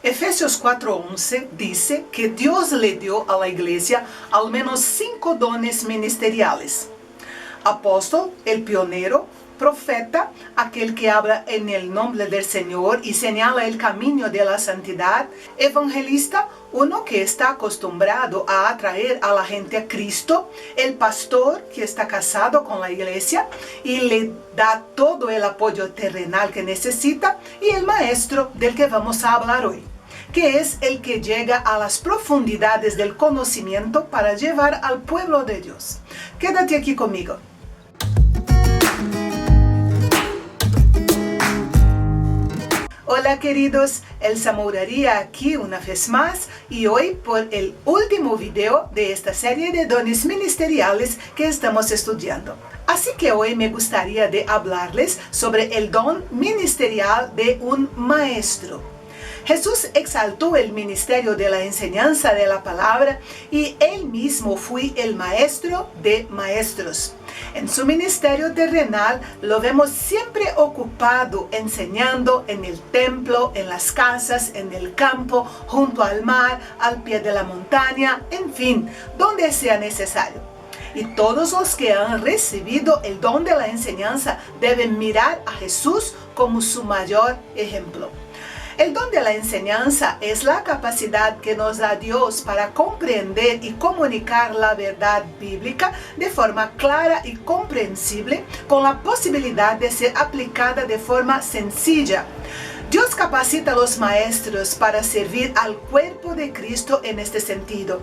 Efesios 4:11 dice que Dios le dio a la iglesia al menos 5 dones ministeriales: apóstol, el pionero; profeta, aquel que habla en el nombre del Señor y señala el camino de la santidad; evangelista, uno que está acostumbrado a atraer a la gente a Cristo; el pastor, que está casado con la iglesia y le da todo el apoyo terrenal que necesita; y el maestro, del que vamos a hablar hoy, que es el que llega a las profundidades del conocimiento para llevar al pueblo de Dios. Quédate aquí conmigo. Hola queridos, Elsa Mouraría aquí una vez más, y hoy por el último video de esta serie de dones ministeriales que estamos estudiando. Así que hoy me gustaría de hablarles sobre el don ministerial de un maestro. Jesús exaltó el ministerio de la enseñanza de la palabra y él mismo fue el maestro de maestros. En su ministerio terrenal lo vemos siempre ocupado enseñando en el templo, en las casas, en el campo, junto al mar, al pie de la montaña, en fin, donde sea necesario. Y todos los que han recibido el don de la enseñanza deben mirar a Jesús como su mayor ejemplo. El don de la enseñanza es la capacidad que nos da Dios para comprender y comunicar la verdad bíblica de forma clara y comprensible, con la posibilidad de ser aplicada de forma sencilla. Dios capacita a los maestros para servir al cuerpo de Cristo en este sentido.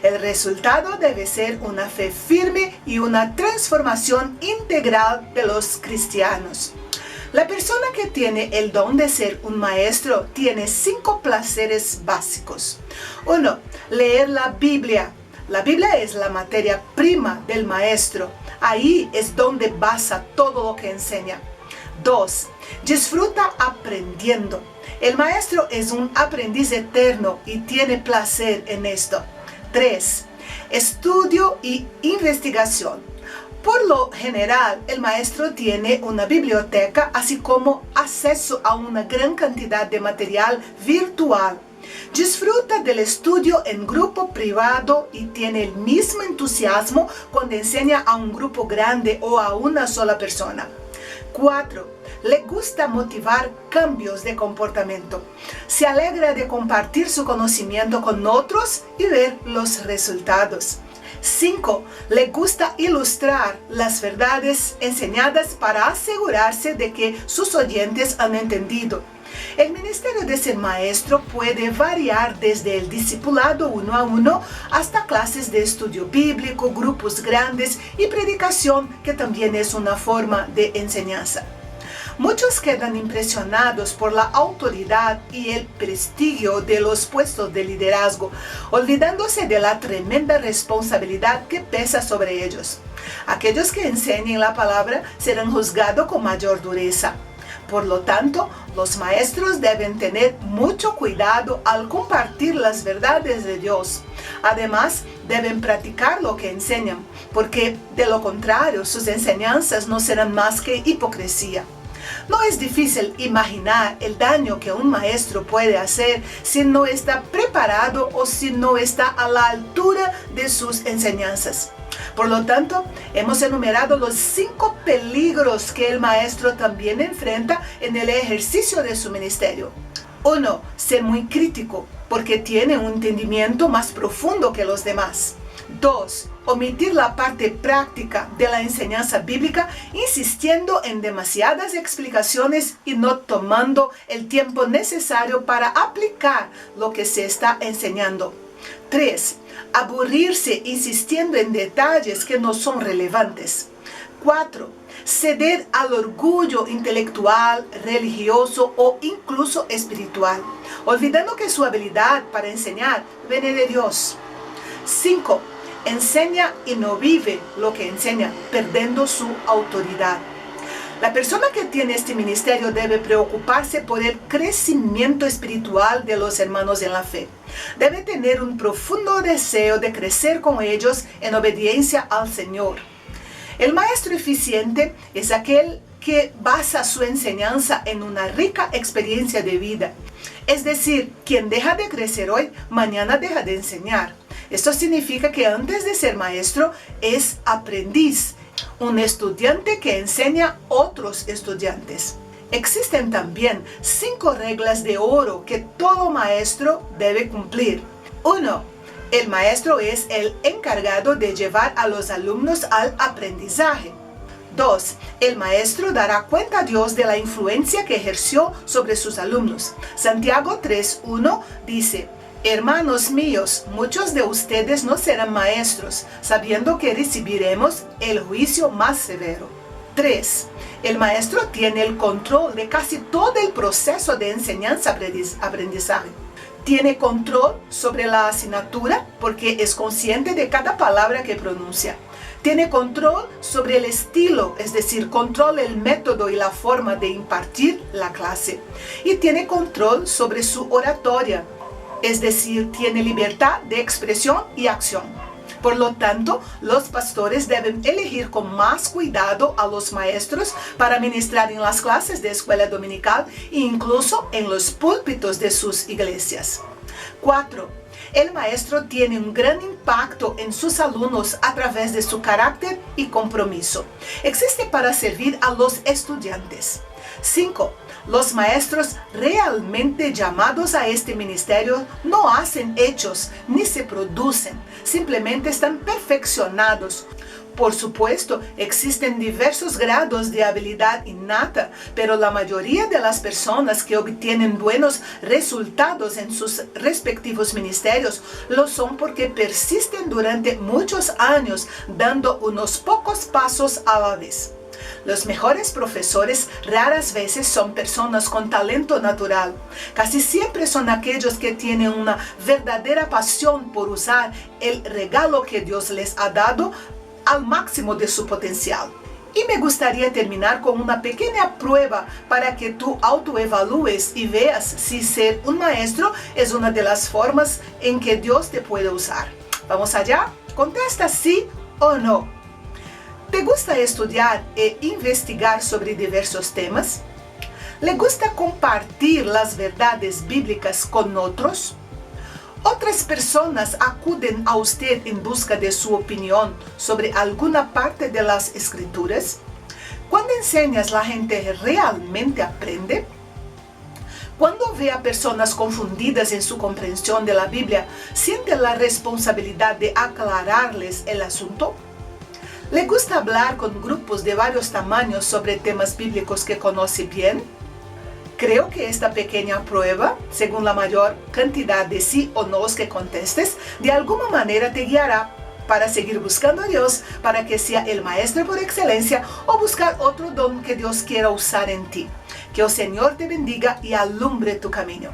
El resultado debe ser una fe firme y una transformación integral de los cristianos. La persona que tiene el don de ser un maestro tiene 5 placeres básicos. 1. Leer la Biblia. La Biblia es la materia prima del maestro. Ahí es donde basa todo lo que enseña. 2. Disfruta aprendiendo. El maestro es un aprendiz eterno y tiene placer en esto. 3. Estudio y investigación. Por lo general, el maestro tiene una biblioteca, así como acceso a una gran cantidad de material virtual. Disfruta del estudio en grupo privado y tiene el mismo entusiasmo cuando enseña a un grupo grande o a una sola persona. 4. Le gusta motivar cambios de comportamiento. Se alegra de compartir su conocimiento con otros y ver los resultados. 5. Le gusta ilustrar las verdades enseñadas para asegurarse de que sus oyentes han entendido. El ministerio de ser maestro puede variar desde el discipulado 1 a 1 hasta clases de estudio bíblico, grupos grandes y predicación, que también es una forma de enseñanza. Muchos quedan impresionados por la autoridad y el prestigio de los puestos de liderazgo, olvidándose de la tremenda responsabilidad que pesa sobre ellos. Aquellos que enseñen la palabra serán juzgados con mayor dureza. Por lo tanto, los maestros deben tener mucho cuidado al compartir las verdades de Dios. Además, deben practicar lo que enseñan, porque de lo contrario sus enseñanzas no serán más que hipocresía. No es difícil imaginar el daño que un maestro puede hacer si no está preparado o si no está a la altura de sus enseñanzas. Por lo tanto, hemos enumerado los 5 peligros que el maestro también enfrenta en el ejercicio de su ministerio. 1. Ser muy crítico, porque tiene un entendimiento más profundo que los demás. 2. Omitir la parte práctica de la enseñanza bíblica, insistiendo en demasiadas explicaciones y no tomando el tiempo necesario para aplicar lo que se está enseñando. 3. Aburrirse insistiendo en detalles que no son relevantes. 4. Ceder al orgullo intelectual, religioso o incluso espiritual, olvidando que su habilidad para enseñar viene de Dios. 5. Enseña y no vive lo que enseña, perdiendo su autoridad. La persona que tiene este ministerio debe preocuparse por el crecimiento espiritual de los hermanos en la fe. Debe tener un profundo deseo de crecer con ellos en obediencia al Señor. El maestro eficiente es aquel que basa su enseñanza en una rica experiencia de vida. Es decir, quien deja de crecer hoy, mañana deja de enseñar. Esto significa que antes de ser maestro es aprendiz, un estudiante que enseña a otros estudiantes. Existen también 5 reglas de oro que todo maestro debe cumplir. 1. El maestro es el encargado de llevar a los alumnos al aprendizaje. 2. El maestro dará cuenta a Dios de la influencia que ejerció sobre sus alumnos. Santiago 3:1 dice: Hermanos míos, muchos de ustedes no serán maestros, sabiendo que recibiremos el juicio más severo. 3. El maestro tiene el control de casi todo el proceso de enseñanza-aprendizaje. Tiene control sobre la asignatura porque es consciente de cada palabra que pronuncia. Tiene control sobre el estilo, es decir, controla el método y la forma de impartir la clase. Y tiene control sobre su oratoria, es decir, tiene libertad de expresión y acción. Por lo tanto, los pastores deben elegir con más cuidado a los maestros para ministrar en las clases de escuela dominical e incluso en los púlpitos de sus iglesias. 4. El maestro tiene un gran impacto en sus alumnos a través de su carácter y compromiso. Existe para servir a los estudiantes. 5. Los maestros realmente llamados a este ministerio no hacen hechos ni se producen, simplemente están perfeccionados. Por supuesto, existen diversos grados de habilidad innata, pero la mayoría de las personas que obtienen buenos resultados en sus respectivos ministerios lo son porque persisten durante muchos años dando unos pocos pasos a la vez. Los mejores profesores raras veces son personas con talento natural. Casi siempre son aquellos que tienen una verdadera pasión por usar el regalo que Dios les ha dado al máximo de su potencial. Y me gustaría terminar con una pequeña prueba para que tú autoevalúes y veas si ser un maestro es una de las formas en que Dios te puede usar. ¿Vamos allá? Contesta sí o no. ¿Te gusta estudiar e investigar sobre diversos temas? ¿Le gusta compartir las verdades bíblicas con otros? ¿Otras personas acuden a usted en busca de su opinión sobre alguna parte de las Escrituras? Cuando enseñas, ¿la gente realmente aprende? Cuando ve a personas confundidas en su comprensión de la Biblia, ¿siente la responsabilidad de aclararles el asunto? ¿Le gusta hablar con grupos de varios tamaños sobre temas bíblicos que conoce bien? Creo que esta pequeña prueba, según la mayor cantidad de sí o no que contestes, de alguna manera te guiará para seguir buscando a Dios para que sea el maestro por excelencia o buscar otro don que Dios quiera usar en ti. Que el Señor te bendiga y alumbre tu camino.